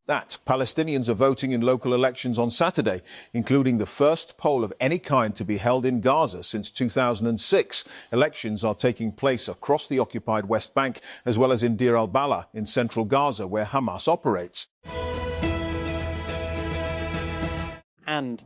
That Palestinians are voting in local elections on Saturday, including the first poll of any kind to be held in Gaza since 2006. Elections are taking place across the occupied West Bank, as well as in Deir al-Balah in central Gaza, where Hamas operates. And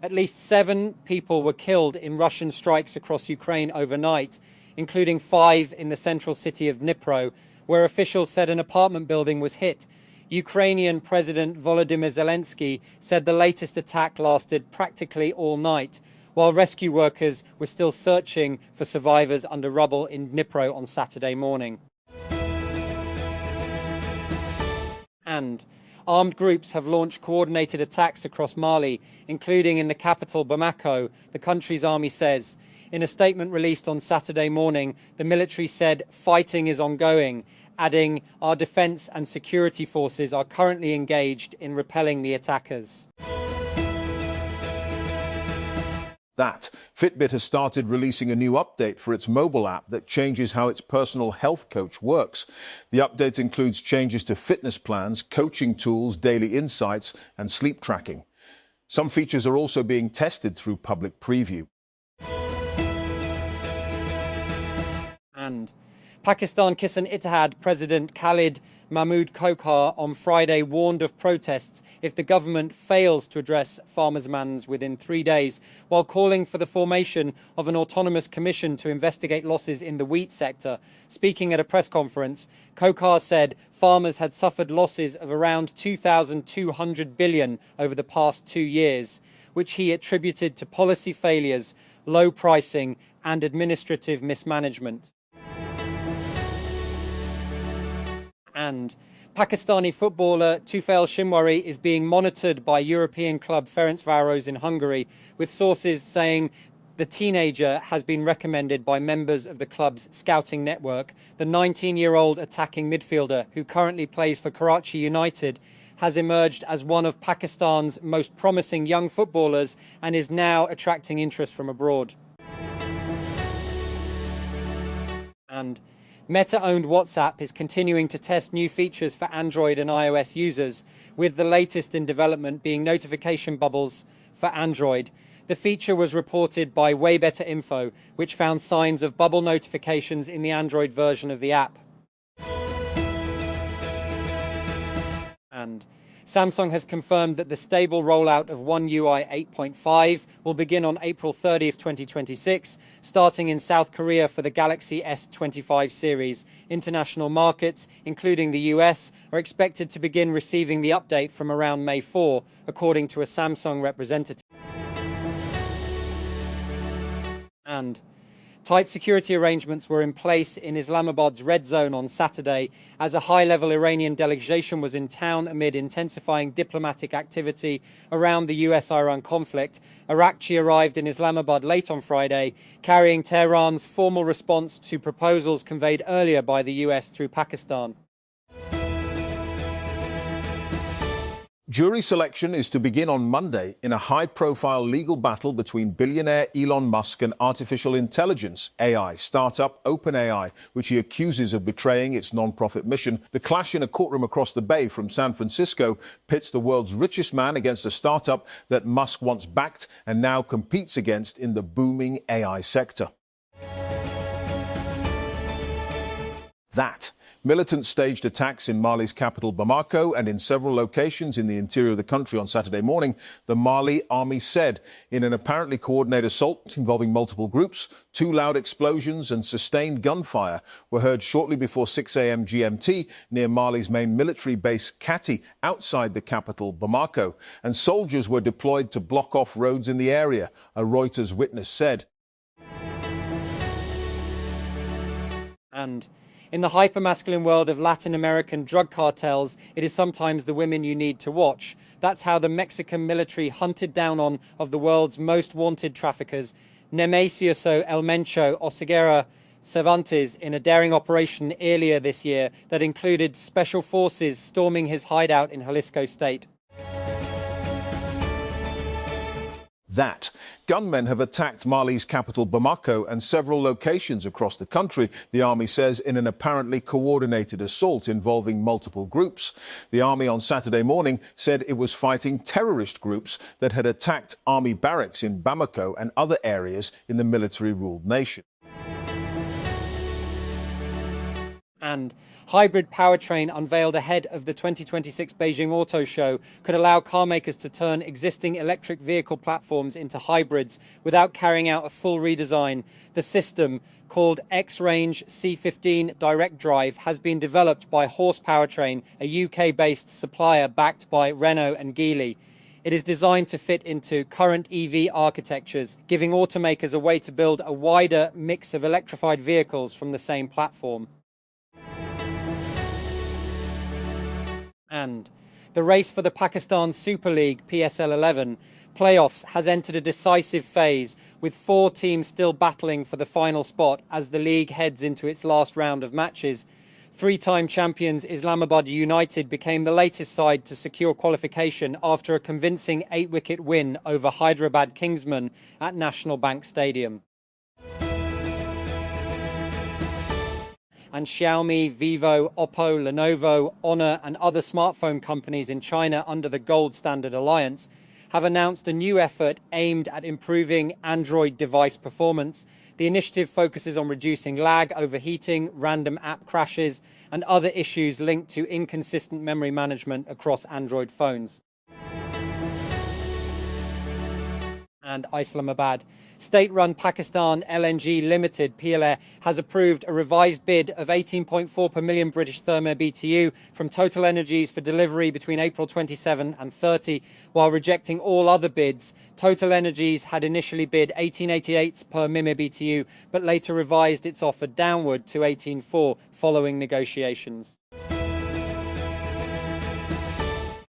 at least 7 people were killed in Russian strikes across Ukraine overnight, including 5 in the central city of Dnipro, where officials said an apartment building was hit. Ukrainian President Volodymyr Zelensky said the latest attack lasted practically all night, while rescue workers were still searching for survivors under rubble in Dnipro on Saturday morning. And armed groups have launched coordinated attacks across Mali, including in the capital Bamako, the country's army says. In a statement released on Saturday morning, the military said fighting is ongoing, adding, "Our defense and security forces are currently engaged in repelling the attackers." That Fitbit has started releasing a new update for its mobile app that changes how its personal health coach works. The update includes changes to fitness plans, coaching tools, daily insights, and sleep tracking. Some features are also being tested through public preview. And Pakistan Kissan-Ittihad President Khalid Mahmood Khokhar on Friday warned of protests if the government fails to address farmers' demands within 3 days, while calling for the formation of an autonomous commission to investigate losses in the wheat sector. Speaking at a press conference, Khokhar said farmers had suffered losses of around 2,200 billion over the past 2 years, which he attributed to policy failures, low pricing and administrative mismanagement. And Pakistani footballer Tufail Shinwari is being monitored by European club Ferencváros in Hungary, with sources saying the teenager has been recommended by members of the club's scouting network. The 19-year-old attacking midfielder, who currently plays for Karachi United, has emerged as one of Pakistan's most promising young footballers and is now attracting interest from abroad. And Meta-owned WhatsApp is continuing to test new features for Android and iOS users, with the latest in development being notification bubbles for Android. The feature was reported by Way Better Info, which found signs of bubble notifications in the Android version of the app. And Samsung has confirmed that the stable rollout of One UI 8.5 will begin on April 30th, 2026, starting in South Korea for the Galaxy S25 series. International markets, including the US, are expected to begin receiving the update from around May 4, according to a Samsung representative. And tight security arrangements were in place in Islamabad's red zone on Saturday as a high-level Iranian delegation was in town amid intensifying diplomatic activity around the US-Iran conflict. Arakchi arrived in Islamabad late on Friday, carrying Tehran's formal response to proposals conveyed earlier by the US through Pakistan. Jury selection is to begin on Monday in a high-profile legal battle between billionaire Elon Musk and artificial intelligence AI startup OpenAI, which he accuses of betraying its non-profit mission. The clash in a courtroom across the bay from San Francisco pits the world's richest man against a startup that Musk once backed and now competes against in the booming AI sector. That militants staged attacks in Mali's capital Bamako and in several locations in the interior of the country on Saturday morning, the Mali army said. In an apparently coordinated assault involving multiple groups, 2 loud explosions and sustained gunfire were heard shortly before 6 a.m. GMT near Mali's main military base, Kati, outside the capital Bamako, and soldiers were deployed to block off roads in the area, a Reuters witness said. And in the hyper-masculine world of Latin American drug cartels, it is sometimes the women you need to watch. That's how the Mexican military hunted down one of the world's most wanted traffickers, Nemesio El Mencho Oseguera Cervantes, in a daring operation earlier this year that included special forces storming his hideout in Jalisco state. That Gunmen have attacked Mali's capital Bamako and several locations across the country, the army says, in an apparently coordinated assault involving multiple groups. The army on Saturday morning said it was fighting terrorist groups that had attacked army barracks in Bamako and other areas in the military-ruled nation. And hybrid powertrain unveiled ahead of the 2026 Beijing Auto Show could allow car makers to turn existing electric vehicle platforms into hybrids without carrying out a full redesign. The system, called X-Range C15 Direct Drive, has been developed by Horse Powertrain, a UK-based supplier backed by Renault and Geely. It is designed to fit into current EV architectures, giving automakers a way to build a wider mix of electrified vehicles from the same platform. And the race for the Pakistan Super League PSL 11 playoffs has entered a decisive phase, with 4 teams still battling for the final spot as the league heads into its last round of matches. 3-time champions Islamabad United became the latest side to secure qualification after a convincing 8-wicket win over Hyderabad Kingsmen at National Bank Stadium. And Xiaomi, Vivo, Oppo, Lenovo, Honor and other smartphone companies in China under the Gold Standard Alliance have announced a new effort aimed at improving Android device performance. The initiative focuses on reducing lag, overheating, random app crashes, and other issues linked to inconsistent memory management across Android phones. And Islamabad. State-run Pakistan LNG Limited, Pehel, has approved a revised bid of 18.4 per million British therm BTU from Total Energies for delivery between April 27 and 30, while rejecting all other bids. Total Energies had initially bid 1888 per million BTU, but later revised its offer downward to 18.4 following negotiations.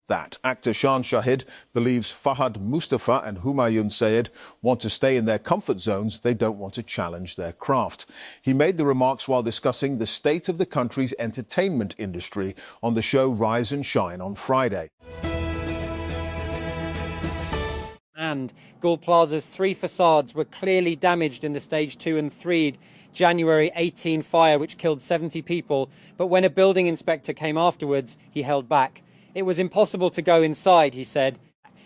That actor Shan Shahid believes Fahad Mustafa and Humayun Sayed want to stay in their comfort zones. They don't want to challenge their craft. He made the remarks while discussing the state of the country's entertainment industry on the show Rise and Shine on Friday. And Gul Plaza's 3 facades were clearly damaged in the stage 2 and 3 January 18 fire, which killed 70 people. But when a building inspector came afterwards, he held back. It was impossible to go inside, he said,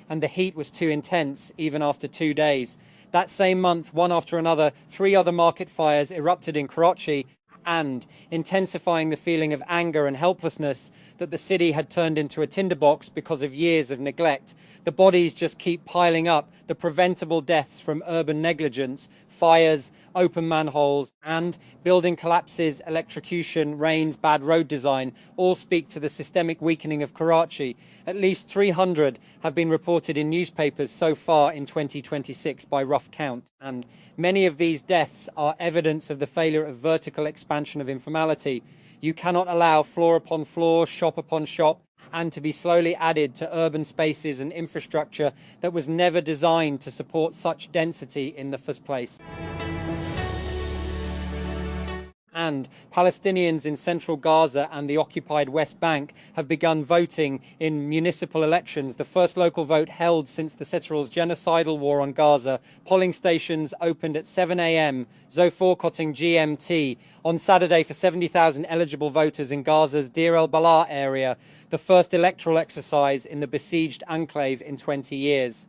and the heat was too intense, even after 2 days. That same month, one after another, 3 other market fires erupted in Karachi, and intensifying the feeling of anger and helplessness that the city had turned into a tinderbox because of years of neglect. The bodies just keep piling up, the preventable deaths from urban negligence, fires, open manholes, and building collapses, electrocution, rains, bad road design, all speak to the systemic weakening of Karachi. At least 300 have been reported in newspapers so far in 2026 by rough count. And many of these deaths are evidence of the failure of vertical expansion of informality. You cannot allow floor upon floor, shop upon shop, and to be slowly added to urban spaces and infrastructure that was never designed to support such density in the first place. And Palestinians in central Gaza and the occupied West Bank have begun voting in municipal elections, the first local vote held since the Israel's genocidal war on Gaza. Polling stations opened at 7 a.m. Zoforkoting GMT on Saturday for 70,000 eligible voters in Gaza's Deir el-Balah area, the first electoral exercise in the besieged enclave in 20 years.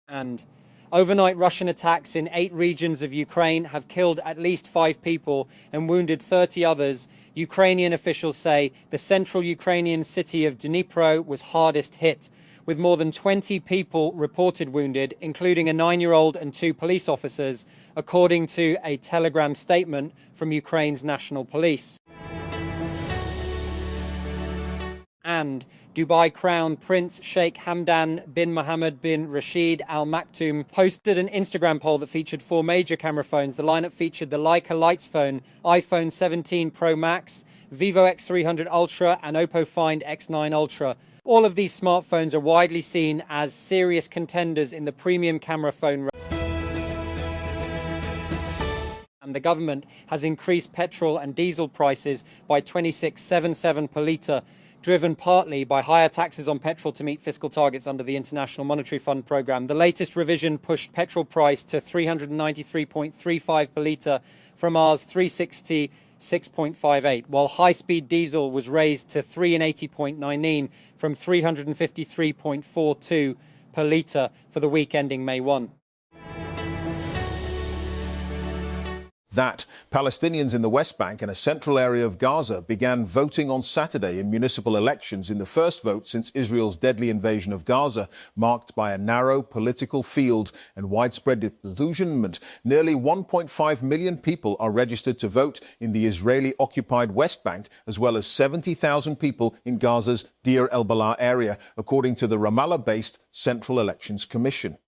And overnight Russian attacks in 8 regions of Ukraine have killed at least 5 people and wounded 30 others. Ukrainian officials say the central Ukrainian city of Dnipro was hardest hit, with more than 20 people reported wounded, including a 9-year-old and 2 police officers, according to a Telegram statement from Ukraine's national police. And Dubai Crown Prince Sheikh Hamdan bin Mohammed bin Rashid Al Maktoum posted an Instagram poll that featured 4 major camera phones. The lineup featured the Leica Lights phone, iPhone 17 Pro Max, Vivo X300 Ultra, and Oppo Find X9 Ultra. All of these smartphones are widely seen as serious contenders in the premium camera phone race. And the government has increased petrol and diesel prices by 26.77 per litre. driven partly by higher taxes on petrol to meet fiscal targets under the International Monetary Fund programme. The latest revision pushed petrol price to 393.35 per litre from Rs 366.58, while high-speed diesel was raised to 380.19 from 353.42 per litre for the week ending May 1. That Palestinians in the West Bank and a central area of Gaza began voting on Saturday in municipal elections in the first vote since Israel's deadly invasion of Gaza, marked by a narrow political field and widespread disillusionment. Nearly 1.5 million people are registered to vote in the Israeli-occupied West Bank, as well as 70,000 people in Gaza's Deir el-Balah area, according to the Ramallah-based Central Elections Commission.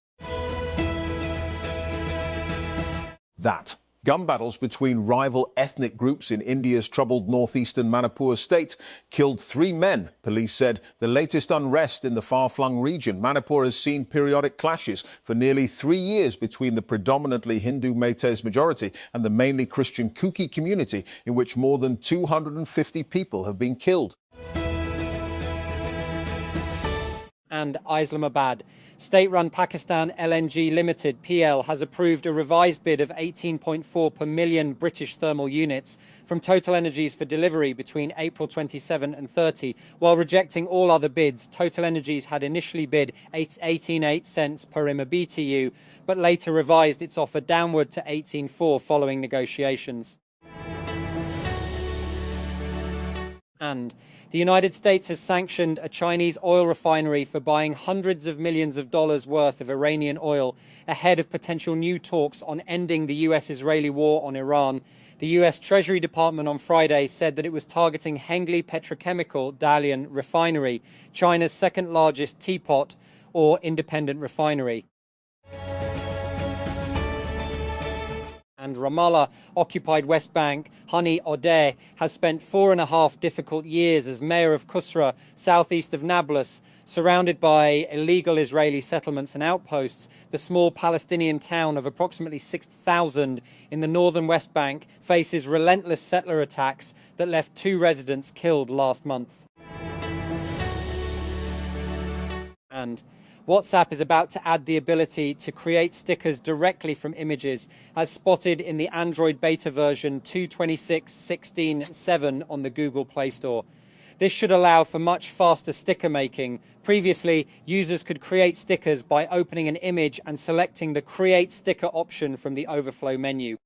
That gun battles between rival ethnic groups in India's troubled northeastern Manipur state killed 3 men, police said. The latest unrest in the far-flung region. Manipur has seen periodic clashes for nearly 3 years between the predominantly Hindu Meiteis majority and the mainly Christian Kuki community, in which more than 250 people have been killed. And Islamabad. State-run Pakistan LNG Limited, Pehel, has approved a revised bid of 18.4 per million British thermal units from Total Energies for delivery between April 27 and 30. While rejecting all other bids, Total Energies had initially bid 18.8 cents per MMBTU, but later revised its offer downward to 18.4 following negotiations. And the United States has sanctioned a Chinese oil refinery for buying hundreds of millions of dollars worth of Iranian oil ahead of potential new talks on ending the US-Israeli war on Iran. The US Treasury Department on Friday said that it was targeting Hengli Petrochemical Dalian refinery, China's second largest teapot or independent refinery. And Ramallah-occupied West Bank, Hani Odeh, has spent 4.5 difficult years as mayor of Qusra, southeast of Nablus. Surrounded by illegal Israeli settlements and outposts, the small Palestinian town of approximately 6,000 in the northern West Bank faces relentless settler attacks that left 2 residents killed last month. And WhatsApp is about to add the ability to create stickers directly from images, as spotted in the Android beta version 2.26.16.7 on the Google Play Store. This should allow for much faster sticker making. Previously, users could create stickers by opening an image and selecting the Create Sticker option from the overflow menu.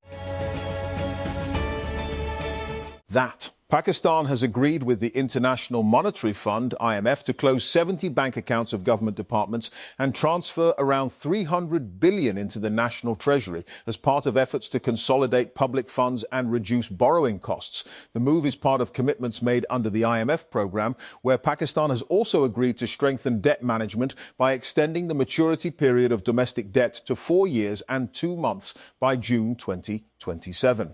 That Pakistan has agreed with the International Monetary Fund, IMF, to close 70 bank accounts of government departments and transfer around $300 billion into the national treasury as part of efforts to consolidate public funds and reduce borrowing costs. The move is part of commitments made under the IMF program, where Pakistan has also agreed to strengthen debt management by extending the maturity period of domestic debt to 4 years and 2 months by June 2027.